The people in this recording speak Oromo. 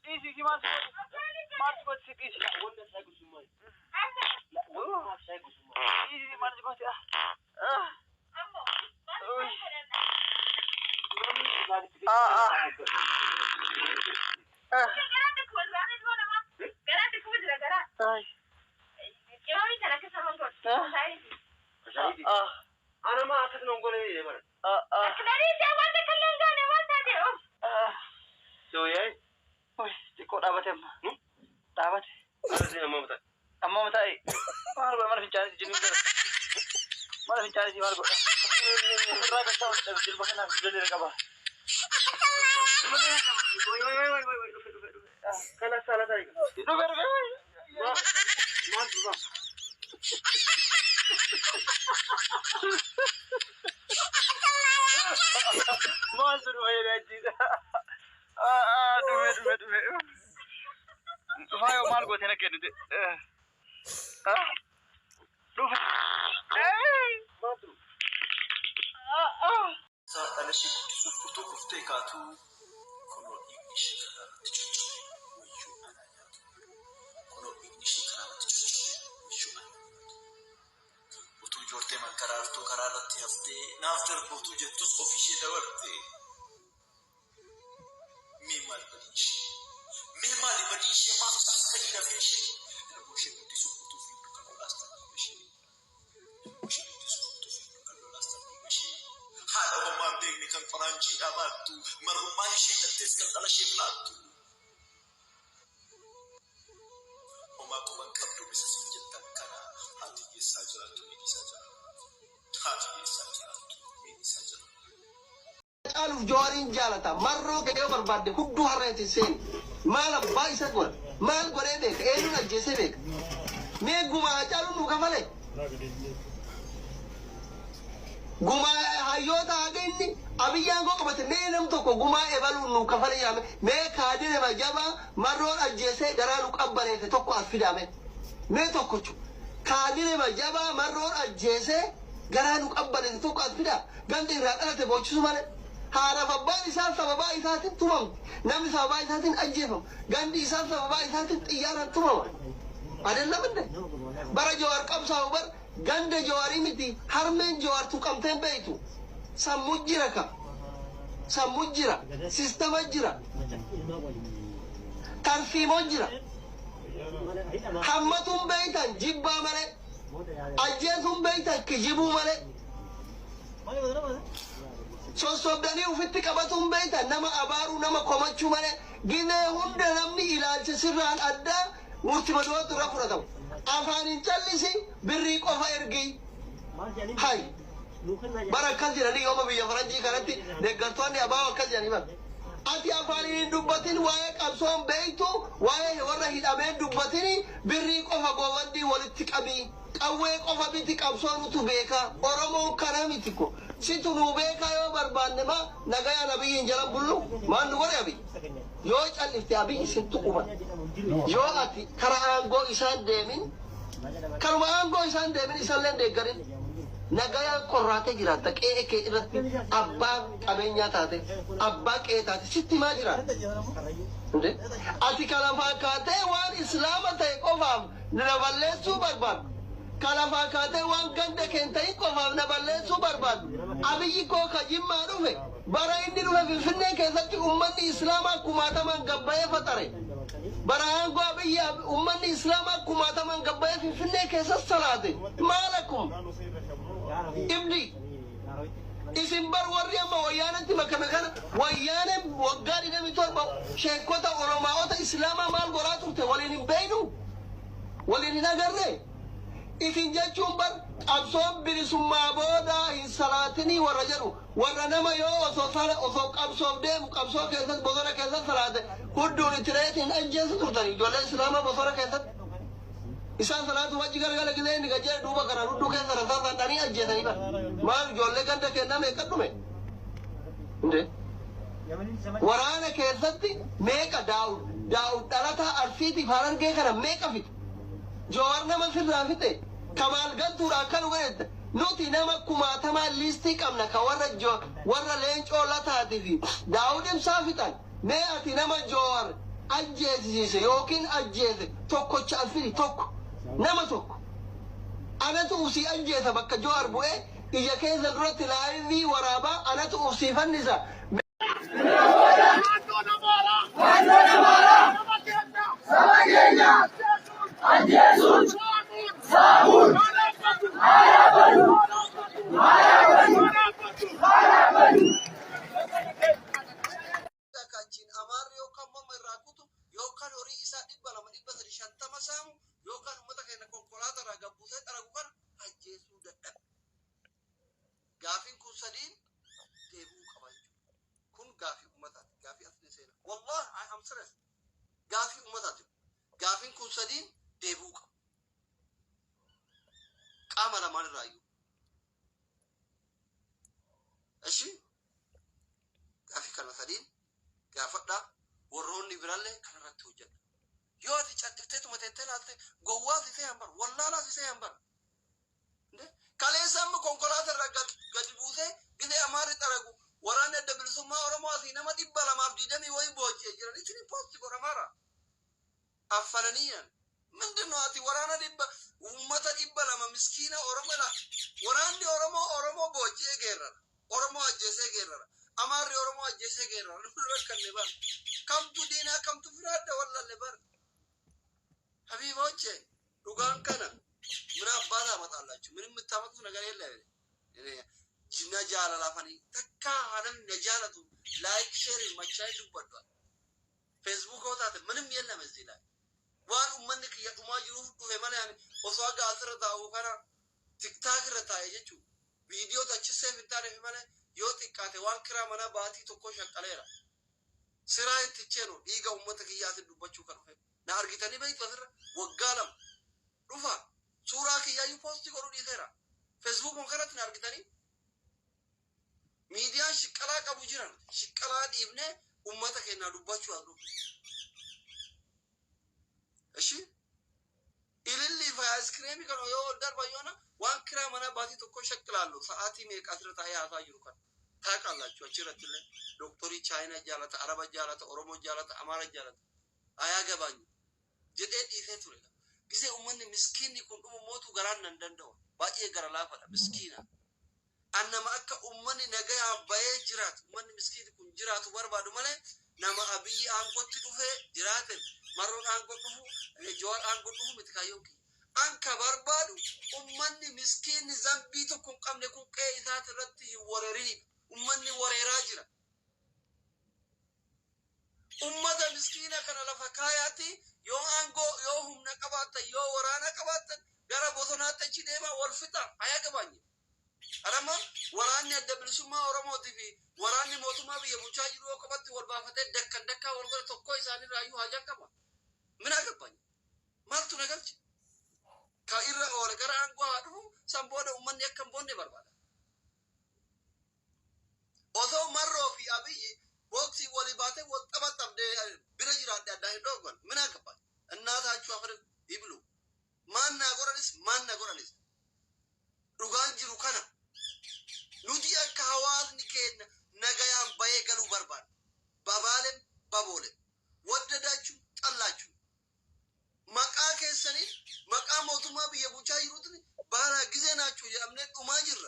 ايزي ما تقول سكيش ولا سايكو سماي ايزي ما تقول انا ما اعتقد انه نقول ايه مرة سوي تكون ابتم دعوت انا اما متى ما في جالس جنين ما في جالس ما في رايك صوت جلبنا جلي ركبه خلاص خلاص هاي ما زروا هي الجيزة دمي فايو مال قوتي أنا كده روح ما تروح أنا شيء تشوف كتب كفتيكاتو كنو إنجليش كلام تجوجو ويجو أنا ياتو كنو إنجليش كلام تجوجو ويجو أنا وتو جورتي من كرارتو كرارتي هفتي نافتر بوتو جتوس أوفيشي دورتي ميمال بديشي ما تستحقني نفيشي الموشي بدي سكوتو في بكالو لاستر بشي الموشي بدي سكوتو في بكالو لاستر بشي هذا هو ما بيني كان فرنجي أماتو مرماني شيء لتسكن على شيء بلاتو وما كمان كبدو بسسين جدا كان هاتي يساجراتو ميني ساجراتو قالوا جوارين جالتا مرو كده برباد كدو هريت سين مال بايس اقول مال غريبك اينو نجسبك مي غما قالوا نو كفله غما هايوتا اگني ابيان كو قبت مي نم تو كو غما ايبلو نو كفله يا مي كادين ما جابا مرو اجسه غرانو قبره تو كو افيدامه مي تو كوچو كادين ما جابا مرو اجسه غرانو قبره تو كو افيدا غندي راقلته بوچو مال هذا فبان إنسان سببا إنسان تمام نام سببا إنسان أجيبهم عندي إنسان سببا إنسان تيارا تمام هذا لا بد برا جوار كم سببا عند جواري متي هرمن جوار تو كم تين بيتو سموجرا كا سموجرا سيستم أجرا تنفيم أجرا حمتهم بيتا جيبا ماله أجيهم بيتا كجيبو ماله sosobdanii ufitti qabatuun beeyta nama abaaruu nama komachuu malee ginee hunda namni ilaalcha sirraan addaa murtima du'atu irra fudhatamu afaanin callisi birrii qofa ergii hay bara akkas jedhanii yooma biyya faranjii kanatti deeggartoonni abaaw akkas jedhanii bara ati afaanin hin dubbatin waa'ee qabsoon beeytu waa'ee warra hidhameen dubbatini birrii qofa goowwandii walitti qabii qawwee qofa biti qabsoonutu beeka oromoon kana miti ko situ nu beeka yoo barbaanne ma nagaya nabiyyiin jala bullu maan nu godhe abi yoo callifte abi isin tuquma yoo ati kara aangoo isaan deemin karuma aangoo isaan deemin isallee deeggarin nagayaan qorraatee jiraata qe'ee kee irratti abbaa qabeenyaa taate abbaa qe'ee taate sitti maa jiraata ati kana fakkaatee waan islaama ta'e qofaaf na balleessuu barbaadu kala fakkaatee waan ganda keenta'in qofaaf na balleessuu barbaadu abiyyi koo ka jimmaa dhufe bara inni dhufe finfinnee keessatti ummanni islaamaa kumaataman gabbayee faxare bara aangoo abiyyi ummanni islaamaa kumaataman gabbayee finfinnee keessatti salaate maalakum ibni isin bar warri amma wayyaanatti makame kana wayyaane waggaa 27 sheekota oromaa'ota islaamaa maal godhaa turte waliin hin beeynu waliin hin agarre isin jechuun bar qabsoon bilisummaa booda hin salaatinii warra jedhu warra nama yoo osoo qabsoof deemu qabsoo keessatti bosona keessatti salaate hudduun itti reetiin ajjeesu turtanii ijoollee islaamaa bosona keessatti isaan salaatu wajji gargala gisee inni gajjee duuba kana hudduu keessa rasaasaan dhanii ajjeesanii bara maal ijoollee ganda kenname eeggadhume waraana keessatti meeqa daa'u dhalataa arsiitiif harargee kana meeqa fite joowar nama sirraa fite كمال قدر أكلوا قلت نوتي نما كما تما ليستيك أمنا كورا لينج أولا تهدفي داود مسافتان مئة نما جوار أجيز يوكين أجيز توكو تشالفيني توكو نما توكو أنا توصي أجيز بك جوار بوئي إذا كيز الرت لايفي ورابا أنا توصي فنزا gaafin kun sadiin deebuu qaba jechuudha. Kun gaafii uummataati. Gaafii asli seenaa. Wallahi I am serious. Gaafii uummataati. Gaafin kun sadiin deebuu qaba. Qaama lamaan irraa iyyuu. Eshi gaafii kana sadiin gaafadhaa warroonni birallee kanarratti hojjedha. Yoo ati cadhifteetuma teettee laalte gowwaas isee hambara. Wallaalaas isee hambara. Kaleessa amma konkolaataa irraa gadi buusee gisee amaarri xaragu waraanni adda bilisummaa Oromoo asii nama 220 wayii boojjee jiran isin poosti godhamaara. Affananiyan ምንድነው አቲ ወራና ummata 200 miskiina Oromoo la waraanni Oromoo boojjee geerrara. Oromoo ajjeesee geerrara. Amaarri Oromoo ajjeesee geerrara. Rakkanne bar. Kamtu diinaa kamtu firaadda wallalle bar. Habiibooche dhugaan kana ምን አባታ አመጣላችሁ? ምንም የምታመጡት ነገር የለም። ነጃላ ላፈኒ ተካ አለም ነጃለቱ ላይክ ሼር መቻይ ዱበዷል። ፌስቡክ ወጣት ምንም የለም እዚህ ላይ ዋን ኡመንክ የጡማ ይሩፍ ዱፈ ማለት ኦሷጋ አስረታው ከራ ቲክታክ ረታ የጁ ቪዲዮ ተችሰ ፍታረ ማለት ዮቲካቴ ዋን ክራ መና ባቲ ተኮ ሸቀለራ ስራይ ትቼ ነው ዲጋ ኡመትክ ያት ዱበቹ ከርፈ ናርጊተኒ በይት ወስረ ወጋለም ዱፋ suuraa kiyyaayyu poostii godhuu dhiiseera. Facebook kanatti na argitanii miidiyaan shiqqalaa qabu jiran shiqqalaa dhiibnee ummata keenyaa dubbachuu aduu. Eshi ilillii fi aayiskiriimii kana yoo darbayyoona waan kiraa mana baatii tokko shaqqilaallu sa'aatii meeqa asirra taa'ee haasaa jiru kan taaqallaachuu achirratti illee dooktorii chaayinaa jaalata, araba jaalata, oromoo jaalata, amaara jaalata ayaa gabaanyu jedhee dhiisee ture. ጊዜ ኡመን ምስኪን ይኩን ኡመቱ ገራን እንደንደው ባዬ ገራላፈዳ ምስኪና አነማ አከ ኡመን ነገ አባዬ ጅራት ኡመን ምስኪን ይኩን ጅራቱ በርባዱ ማለት ነማ አብይ አንቆት ዱፈ ጅራትን ማሮን አንቆት ዱፉ ጆር አንቆት ዱፉ ምትካዮኪ አንከ በርባዱ ኡመን ምስኪን ዘንቢቱ ኩን ቀምነ ኩን ቀይታት ረት ይወረሪ ኡመን ወሬራ ጅራ ኡመተ ምስኪና ከነ ለፈካያቲ yo ango yo humna qabata yo warana qabata gara bosonatte chi dema wolfita aya gabanye arama warani adda bilisumma Oromoo tivi warani motuma biye mucha jiru qabatti wal baafate dakka wal gara tokko isani rayu haja qaba mina gabanye maltu nagalchi ka irra ol gara ango hadu samboda ummanni akkam bonde barbada ozo marro fi abiyi ወቅቲ ወሊባቴ ወጣባጣም ቢረጅራ አዳዳይ ዶጎን ምን አገባኝ እናታችሁ አፈር ይብሉ ማን ናጎረንስ ዱጋን ጅሩ ከና ኑዲ አካ ሐዋስኒ ከነ ነገያን ባየገሉ በርባን ባባለም ባቦለ ወደዳችሁ ጠላችሁ መቃ ከሰኒ መቃ ሞቱማ በየቡቻ ይሩት ባራ ጊዜ ናችሁ የአምነ ዱማ ጅራ